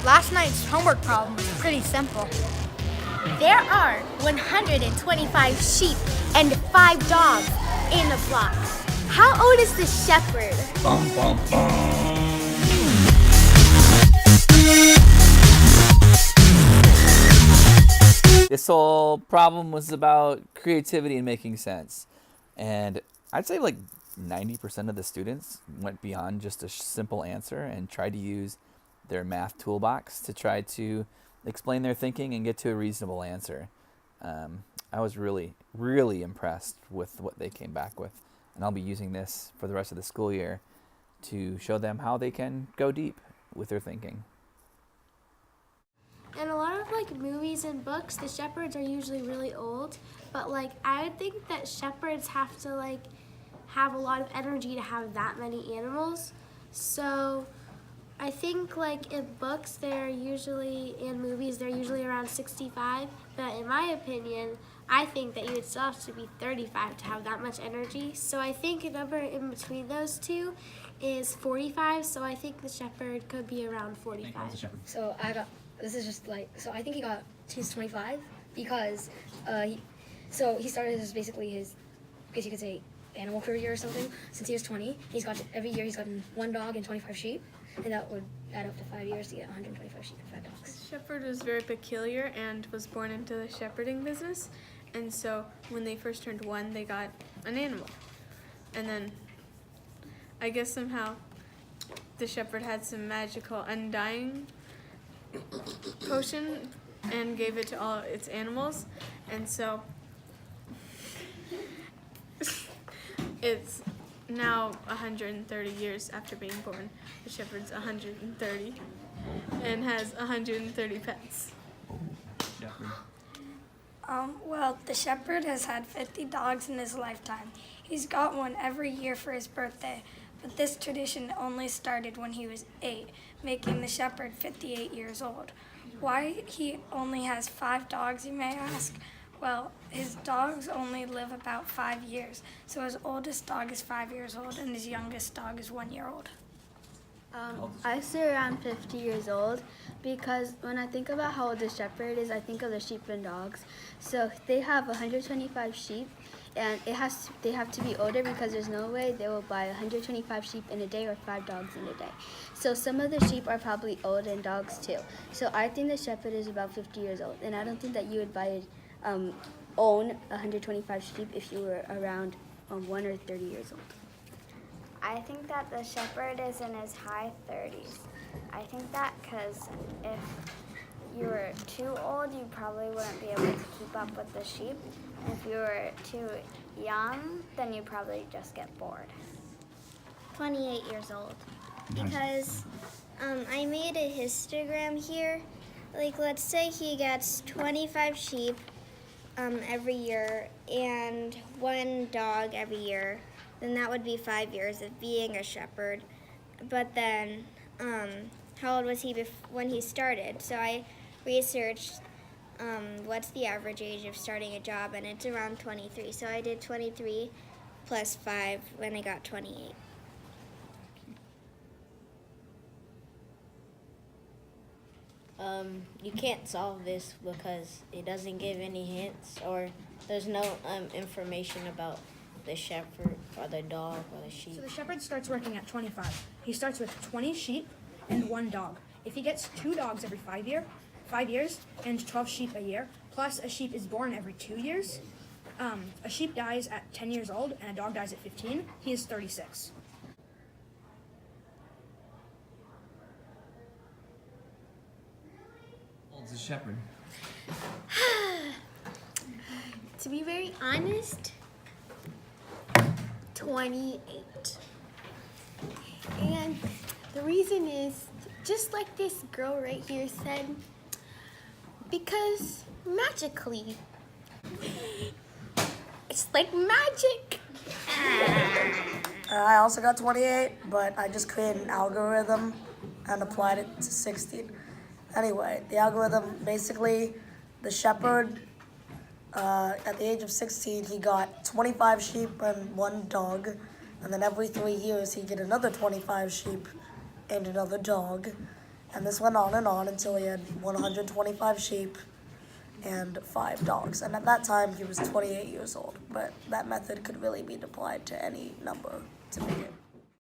Last night's homework problem was pretty simple. There are 125 sheep and 5 dogs in the flock. How old is the shepherd? Bum, bum, bum. This whole problem was about creativity and making sense. And I'd say like 90% of the students went beyond just a simple answer and tried to use their math toolbox to try to explain their thinking and get to a reasonable answer. I was really, really impressed with what they came back with. And I'll be using this for the rest of the school year to show them how they can go deep with their thinking. In a lot of movies and books, the shepherds are usually really old, but I would think that shepherds have to have a lot of energy to have that many animals. So I think in books and movies they're usually around 65, but in my opinion, I think that you would still have to be 35 to have that much energy. So I think a number in between those two is 45, so I think the shepherd could be around 45. So I think he's 25 because he started his I guess you could say animal career or something since he was 20. Every year he's gotten 1 dog and 25 sheep, and that would add up to 5 years to get 125 sheep and 5 dogs. The shepherd was very peculiar and was born into the shepherding business, and so when they first turned 1, they got an animal, and then I guess somehow the shepherd had some magical undying potion and gave it to all its animals, and so it's now 130 years after being born. The shepherd's 130 and has 130 pets. Well, the shepherd has had 50 dogs in his lifetime. He's got one every year for his birthday, but this tradition only started when he was 8, making the shepherd 58 years old. Why he only has 5 dogs, you may ask? Well, his dogs only live about 5 years, so his oldest dog is 5 years old and his youngest dog is 1 year old. I say around 50 years old because when I think about how old the shepherd is, I think of the sheep and dogs. So they have 125 sheep, and they have to be older because there's no way they will buy 125 sheep in a day or 5 dogs in a day. So some of the sheep are probably old and dogs too. So I think the shepherd is about 50 years old, and I don't think that you would own 125 sheep if you were around 1 or 30 years old. I think that the shepherd is in his high 30s. I think that because if you were too old, you probably wouldn't be able to keep up with the sheep. If you were too young, then you'd probably just get bored. 28 years old. Because I made a histogram here. Let's say he gets 25 sheep every year and 1 dog every year. Then that would be 5 years of being a shepherd. But then, how old was he when he started? So I researched what's the average age of starting a job, and it's around 23. So I did 23 plus 5 when I got 28. You can't solve this because it doesn't give any hints, or there's no information about the shepherd or the dog or the sheep. So the shepherd starts working at 25. He starts with 20 sheep and 1 dog. If he gets 2 dogs every 5 years and 12 sheep a year, plus a sheep is born every 2 years, a sheep dies at 10 years old and a dog dies at 15, he is 36. How old's the shepherd? To be very honest, 28. And the reason is, just like this girl right here said, because magically, it's like magic. I also got 28, but I just created an algorithm and applied it to 16. Anyway, the algorithm, basically, the shepherd, at the age of 16, he got 25 sheep and 1 dog, and then every 3 years he'd get another 25 sheep and another dog, And this went on until he had 125 sheep and 5 dogs. And at that time, he was 28 years old. But that method could really be applied to any number to make it